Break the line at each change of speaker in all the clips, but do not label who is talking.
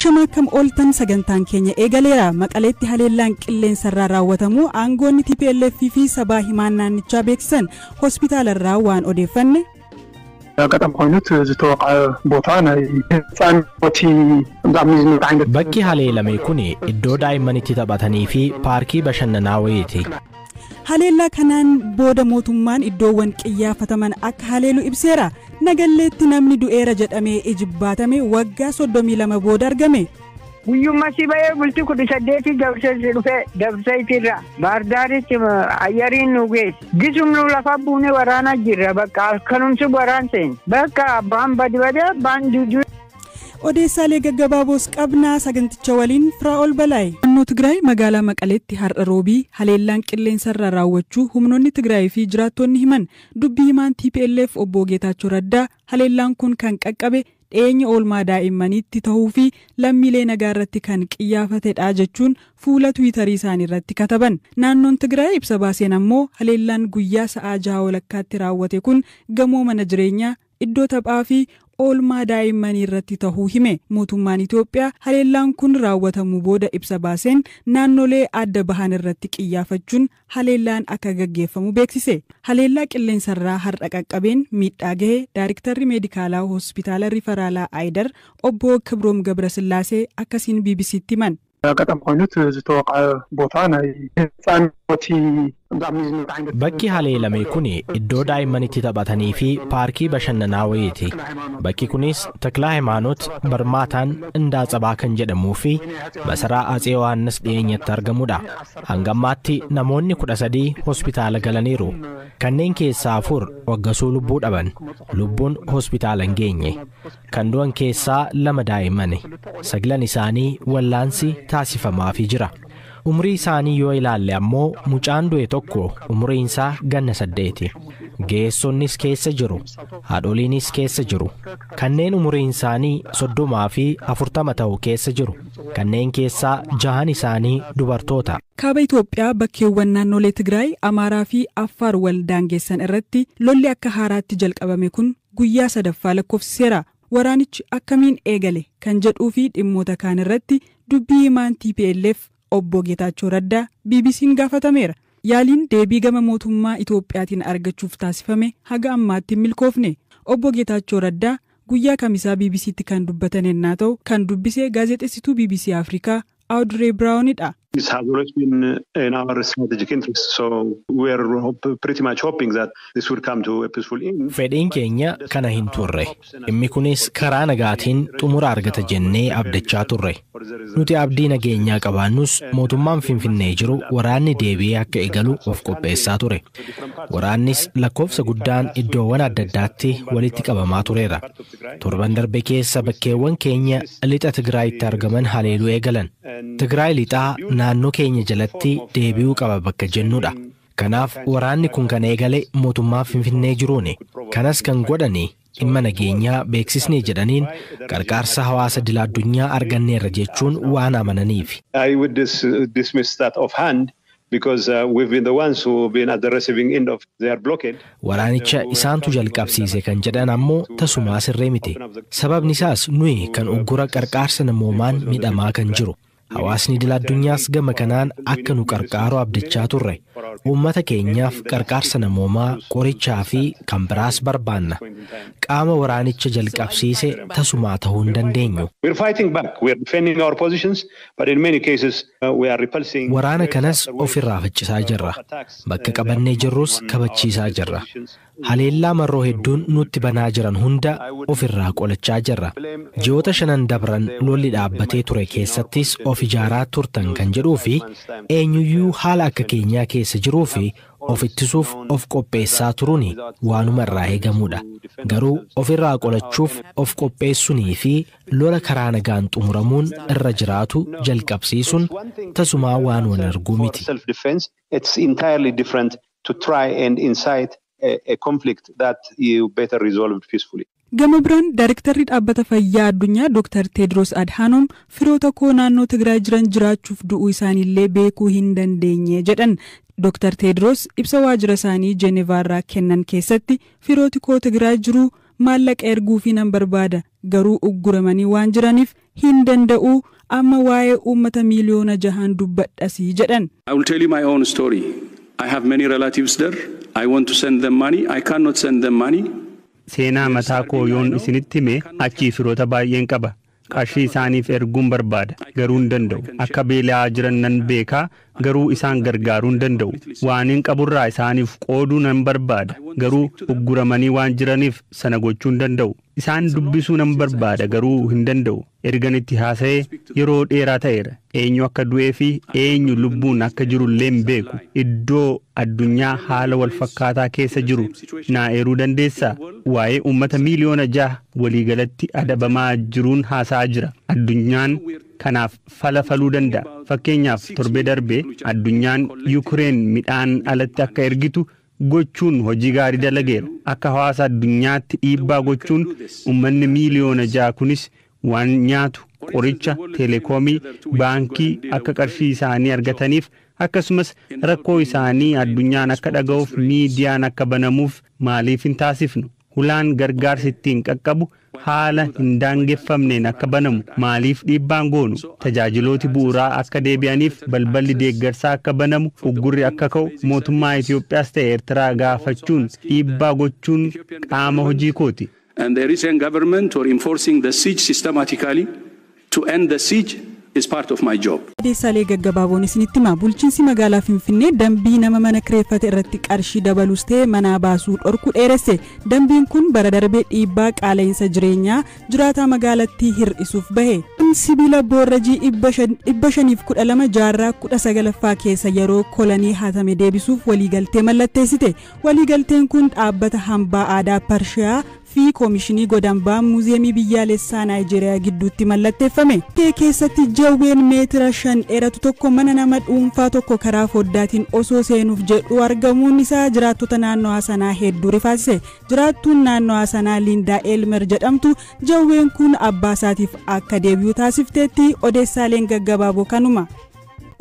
Shamakam oltan sagantaan keenya eegaleera maqaleetti haleellaan qilleensarraa raawwatamu aangoonni TPLF fi sabaa himaan naannichaa beeksisan hospitaalarraa waan odeeffanne
قدم قانوت زتوقع بوطانا إنسان وتي دعميزن عند
بكي هاليلمي كوني إدو دايماني تتبطني في باركي بشنناويتي
haleellaa kanaan booda mootummaan iddoowwan qiyyafataman akka haleelu ibseera nagalleetti namni du'eera jedhamee ijibbaatame waggaa 32 booda argame
guyyummaa sibayee bultii 18 dabsee dhufe dabsaytirra baardaaritti ayyariin nugees gisumnu lafa buune waraana jirra bakka alkanumsi waraanseen bakka abbaan badibade abbaan dudu odeessaalee gaggabaaboos qabnaa saganticha waliin Firaa'ol Balaay naannoo Tigraay magaalaa Maqaleetti har'a roobii haleellaan qilleensarraa raawwachuu humnoonni Tigraay fi jiraattonni himan dubbii himaan TPLF obbo Geetaachoo Raddaa haleellaan kun kan qaqqabe dhiyeenya oolmaa daa'immaniitti ta'uu fi lammiilee nagaa irratti kan qiyyaafatedha jechuun fuula Tiwiitarii isaanii irratti kataban naannoon Tigraay ibsa baaseen ammoo haleellaan guyyaa sa'aa 6 walakkaatti raawwate kun gamoo mana jireenyaa iddoo taphaa fi oolmaa daa'immanii irratti ta'uu hime mootummaan Itoophiyaa haleellaan kun raawwatamuu booda ibsa baaseen naannolee adda bahan irratti qiyyaafachuun haleellaan akka gaggeeffamu beeksise haleellaa qilleensarraa har'a qaqqabeen miidhaa gahe daayiriktarri meedikaalaa hospitaala rifaraalaa Aayidar obbo Kibroom Gabrasillaasee akkasiin BBC'tti himan
قدم قانوت زتوقع بوطانا إنسان وتي
Bakki haleelame kuni iddoo daa'immanii taphatanii fi paarkii bashannanaawwaati. Bakki kunis Taklaa Hayimaanoot Barmaataan Indaatsabaa kan jedhamuu fi masaraa Atsee Yohaannis dhiyeenyatti argamudha. Hangammaatti namoonni 13 hospitaala galaniiru. Kanneen keessaa 4 waggasuu lubbuu dhaban. Lubbuun hospitaala hin geenye. Kan du'an keessaa 2 daa'immani. 9 isaanii wallaansi taasifamaafii jira. Umrii isaanii yoo ilaalle ammoo mucaan du'e tokko umriin isaa ganna 8. Geessonnis keessa jiru. Haadholiinis keessa jiru. Kanneen umriin isaanii 30 fi 40 ta'u keessa jiru. Kanneen keessaa 6 isaanii dubartoota.
Kaaba Itoophiyaa bakkeewwan naannolee Tigraay, Amaaraa fi Affaar wal daangessan irratti lolli akka haaraatti jalqabame kun guyyaa 3ffaa lakkoofsiseera. Waraanichi akkamiin eegale kan jedhuu fi dhimmoota kaan irratti dubbii himaan TPLF obbo Geetaachoo Raddaa BBC'n gaafatameera. Yaaliin deebii gama mootummaa Itoophiyaatiin argachuuf taasifame haga ammaatti milkoofne. Obbo Geetaachoo Raddaa guyyaa kamisaa BBC'tti kan dubbatan ennaa ta'u kan dubbisee gaazexeessituu BBC Afrikaa Audrey Brownidha.
This has always been in our strategic interest, so we are pretty much hoping that this would come to a peaceful end.
Fedhiin keenya kana hin turre. Dhimmi kunis karaa nagaatiin xumura argata jennee abdachaa turre. Nuti abdii nageenyaa qabaannus mootummaan Finfinnee jiru waraanni deebi'ee akka eegalu of qopheessaa ture. Waraannis lakkoofsa guddaan iddoowwan adda addaatti walitti qabamaa tureera. Torban darbe keessa bakkeewwan keenya lixa Tigraayitti argaman haleeluu eegalan. Tigraay lixaa naannoo keenya jalatti deebi'uu qaba bakka jennudha. Kanaaf waraanni kun kan eegale mootummaa Finfinnee jiruuni. Kanas kan godhani dhimma nageenyaa beeksisnee jedhaniin qarqaarsa hawaasa idil addunyaa arganneerra jechuun waan amananiif.
I would dismiss that offhand because we've been the ones who have been at the receiving end of their blockade.
Waraanicha isaantu jalqabsiise kan jedhan ammoo tasumaa sirree miti. Sababni isaas nuyi kan uggura qarqaarsa namoomaan midhamaa kan jiru. Hawaasni idil addunyaas gama kanaan akka nu qarqaaru abdachaa turre. Uummata keenyaaf qarqaarsa namoomaa qorichaa fi kan biraas barbaanna. Qaama waraanicha jalqabsiise tasumaa ta'uu hin dandeenyu.
We're fighting back. We're defending our positions, but in many cases we are repulsing.
Waraana kanas ofirraa faccisaa jirra. Bakka qabannee jirrus kabachiisaa jirra. Haleellaa marroo hedduun nutti banaa jiran hunda ofirraa qolachaa jirra. Ji'oota 5 dabran lolli dhaabbatee ture keessattis of ijaaraa turtan kan jedhuu fi eenyuyyuu haala akka keenyaa keessa jiruu fi of ittisuuf of qopheessaa turuuni waanuma irraa eegamudha. Garuu ofirraa qolachuuf of qopheessunii fi lola karaa nagaan xumuramuun irra jiraatu jalqabsiisuun tasumaa waan wal arguu miti.
It's entirely different to try and incite a conflict that you better resolved peacefully.
Gama biraan Daayiriktarri dhaabbata fayyaa addunyaa Dr. Tedros Adhanom firoota koo naannoo Tigraay jiran jiraachuuf du'uu isaaniillee beekuu hin dandeenye jedhan. Dr. Tedros ibsa waajjira isaanii Jenevaarraa kennan keessatti firooti koo Tigraay jiru maallaqa erguufii nan barbaada garuu ugguramanii waan jiraniif hin danda'u amma waa'ee uummata miliyoona 6 dubbadhasii jedhan.
I will tell you my own story. I have many relatives there. I want to send them money. I cannot send them money.
Seenaa mataa koo yoon isinitti hime achii firoota baay'een qaba. Qarshii isaaniif erguun barbaada garuu hin danda'u. Akka beelaa jiran nan beekaa garuu isaan gargaaruu hin danda'u. Waaniin qaburraa isaaniif qooduu nan barbaada garuu ugguramanii waan jiraniif sana gochuu hin danda'u. Isaan dubbisuu nan barbaada garuu hin danda'u. Erganitti haasa'ee yeroo dheeraa ta'eera. Eenyu akka du'ee fi eenyu lubbuun akka jiru illee hin beeku. Iddoo addunyaa haala wal fakkaataa keessa jiru naa eeruu dandeessaa? Waa'ee uummata miliyoona 6 waliigalatti adabamaa jiruun haasa'aa jira. Addunyaan kanaaf faluu danda'a. Fakkeenyaaf torbee darbee addunyaan Yuukireen midhaan alatti akka ergitu gochuun hojii gaarii dalageera. Akka hawaasa addunyaatti dhiibbaa gochuun uummanni miliyoona 6 kunis waan nyaatu, qoricha, teleekoomii, baankii akka qarshii isaanii argataniif akkasumas rakkoo isaanii addunyaan akka dhaga'uuf miidiyaan akka banamuuf maaliif hin taasifnu? Hulaan gargaarsi ittiin qaqqabu haala hin daangeffamneen akka banamu maaliif dhiibbaan goonu? Tajaajilooti bu'uuraa akka deebi'aniif balballi deeggarsaa akka banamu uggurri akka ka'u mootummaa Itoophiyaas ta'e Eertiraa gaafachuun dhiibbaa gochuun qaama hojii kooti.
And there is a government or enforcing the siege systematically to end the siege is part of my job.
Odeessaalee gaggabaaboon isinitti himaa bulchiinsi magaalaa Finfinnee dambii nama mana kireeffate irratti qarshii dabalus ta'e manaa baasuu dhorku dheeresse. Dambiin kun bara darbee dhiibbaa qaala'insa jireenyaa jiraataa magaalattii hir'isuuf bahe. Sibiila boorrajii 512 jaarraa 19ffaa keessa yeroo kolonii hatame deebisuuf waliigaltee mallatteessite. Waliigalteen kun dhaabbata hambaa aadaa Pershiyaa fi koomishinii godambaa muuziyeemii biyyaalessaa Naayijeeriyaa gidduutti mallatteeffame. Keessatti jawween meetira 5 dheeratu tokko mana nama dhuunfaa tokko karaa foddaatiin osoo seenuuf jedhu argamuun isaa jiraattota naannoo sanaa hedduu rifaasise. Jiraattuun naannoo sanaa Lindaa Elmer jedhamtu jawween kun abbaa isaatiif akka deebi'u taasifteetti. Odeessaaleen gaggabaaboo kanuma.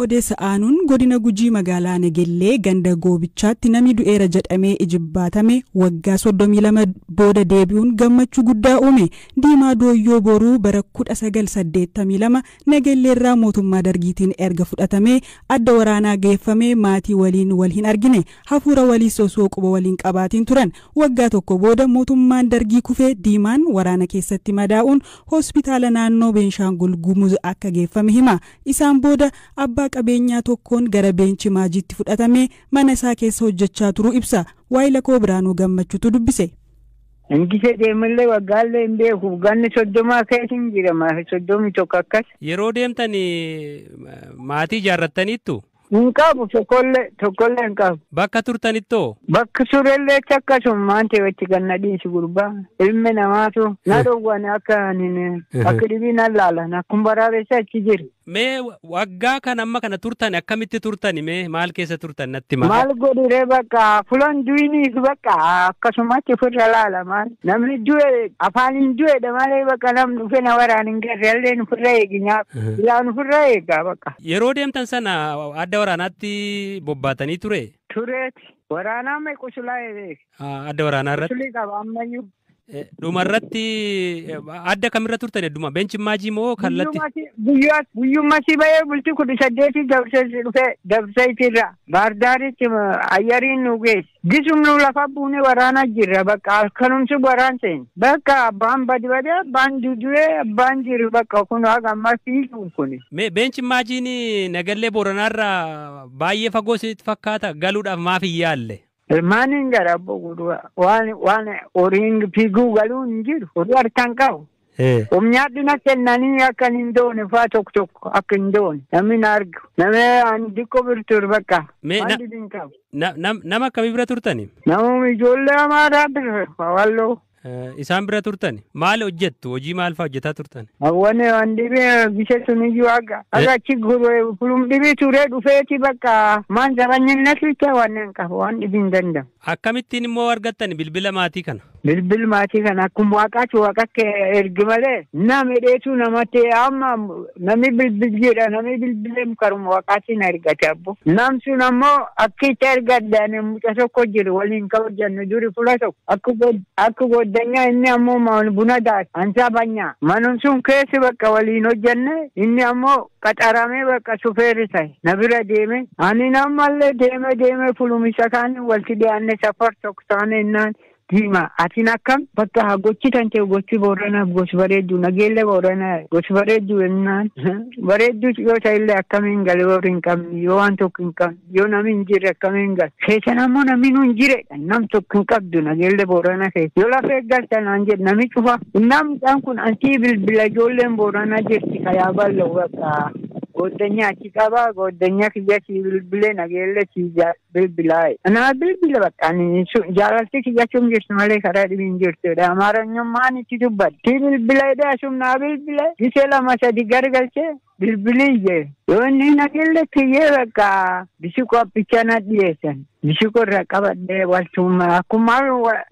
Odeessa aanuun godina Gujii magaalaa Nagellee ganda Goobichaatti namni du'eera jedhamee ijibbaatame waggaa 32 booda deebi'uun gammachuu guddaa uume. Diimaa Dooyyoo Boruu bara 1982 Nagelleerraa mootummaa dargiitiin erga fudhatamee adda waraanaa geeffamee maatii waliin wal hin argine hafuura waliis osoo quba waliin qabaatiin turan. Waggaa tokko booda mootummaan dargii kufee Diimaan waraana keessatti madaa'uun hospitaala naannoo Beenshaangul Gumuz akka geeffame hima. Isaan booda abbaa qabeenyaa tokkoon gara Beenchi Maajiitti fudhatamee mana isaa keessa hojjechaa turuu ibsa. Waayila koo Biraanuu Gammachuutu dubbise.
Ingise deemillee waggaallee hin beeku ganni 30 keetiin jirama 31 akkas.
Yeroo deemtan maatii ijaarrattaniittu?
Hin qabu tokkollee hin qabu.
Bakka turtanittoo?
Bakka turellee akkasummaan ta'etti ganna dhiisi gurbaa. Ilmi namaatu na dhowwan akka dhibii nan laalan akkuma baraaressa achi jiru.
Mee waggaa kan amma kana turtan akkamitti turtani mee maal keessa turtan natti maa?
Maal godhire bakka fulan duwiniif bakka akkasumatti ofirra laala maal namni du'e afaaniin du'edha malee bakka namni dhufe na waraan hin garreellee ofirra eeginyaa ilaan ofirra eegaa bakka.
Yeroo deemtan sana adda waraanaatti bobbaatanii ture?
Tureeti waraanaa mee qusulaa eebeek.
Adda waraanaa irratti?
Qusulii qaba ammayyuu.
Dhumarratti adda kamirra turtan hedduma Beenchi Maajii moo kallatti?
Guyyummaa si bahee bultii 18 dabarsee dhufe dabarseetirra baardaaritti ayyariin nu geesse. Gisumnu lafa buune waraana jirra bakka halkanumsi waraan seen bakka abbaan badibadee abbaan dudu'ee abbaan jiru bakka kun haga ammaa fiiguun kuni.
Mee Beenchi Maajiin Nagallee Booranaarraa baay'ee fagoo sitti fakkaata galuudhaaf maaf hin yaalle?
Maanin gara waan horiin fiiguu galuu hin jiru horii harkaan qabu. Humnaadhina kennanii akka hin doone faa tokko akka hin doone namni na argu namni diqqoo birtuur bakka.
Nama akkamii bira turtani?
Nama ijoollee amaaraa bira walloo.
Isaan bira turtani? Maal hojjettu? Hojii maal fa'aa hojjetaa turtani?
Waan dhibee bishe suniyyuu akka achi fulum dhibee turee dhufeeti bakka maan sabanyinatti waan hin qabu waan dhibii hin danda'u.
Akkamittiin immoo argattan bilbila maatii kana?
Bilbil maatii kana akkuma waaqa ergi malee nama dheetu namatti amma nami bilbil jedha nami bilbilee karuma waaqaatiin argate abbo. Nam sun ammoo akka itti argaddan mucaa tokko jiru waliin kabajjannu duri fuula tokko akka goddanyaa inni ammoo buna daas ansaa banyaa. Manum sun keessi bakka waliin hojjanne inni ammoo qaxaramee bakka sufeerri ta'e na bira deeme ani namallee deeme fulumisa kaanii walti dhiyaanne safar tokko taane innaan Dima atiin akkam bakka gochi tan ta'e gochi boorana gochi bareeddu nageelle boorana gochi bareeddu ennaan bareeddu yoo ta'illee akkamiin galee warri hin qabne yoo waan tokko hin qabne yoo namni hin jirre akkamiin gale keessan ammoo namni nu hin jirre nam tokko hin qabdu nageelle boorana keessa yoo lafa eeggaltan aan jedhe nami cufa namni kun antii bilbila ijoolleen boorana jirti kayaa bal'oo bakka goddanyaa achi qaba goddanyaa kiyya si bilbilee nageelle si bilbilaa ana bilbila bakka ani jaalalti kiyya sun jirti malee karaa dhibiin jirtudha amaaranyummaan itti dubbatti bilbileedha sumnaa bilbile gisee lama sadi gargalchee bilbiliyye yoo inni nageelle kiyyee bakka bisiqoo appichana dhiyeessan bisiqoo irra qabadhee waltuma akkuma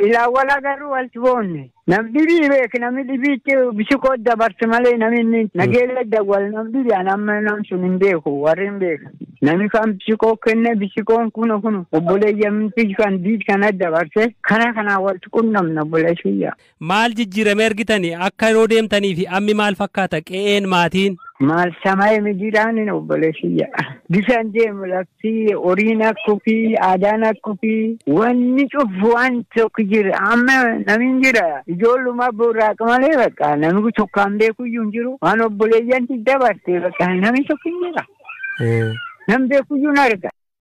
ilaawwala garuu walti boonne namni beek namni dhibiitti bisiqoo dabarse malee namni nageelle dawwal namni amma nam sun hin beeku warri hin beekan namni kan bisiqoo kenne bisiqoon kun obboleeyyamti kan diid kana dabarse kana walti qunnamna obboleessiyya.
Maal jijjiirame argitanii akka yeroo deemtanii fi ammi maal fakkaata qe'een maatiin?
Maal samaa'ee miidhaan obboleessiyya. Bishaan deemu lafti horiin akkufii aadaan akkufii wanni cufu waan tokko jira amma namni jira ijoolluma burraaq malee bakka namni tokkaan beekuyyuu hin jiru waan obboleeyyanti dabarte bakka namni tokko hin jira. Nam beekuyyuu hin arga.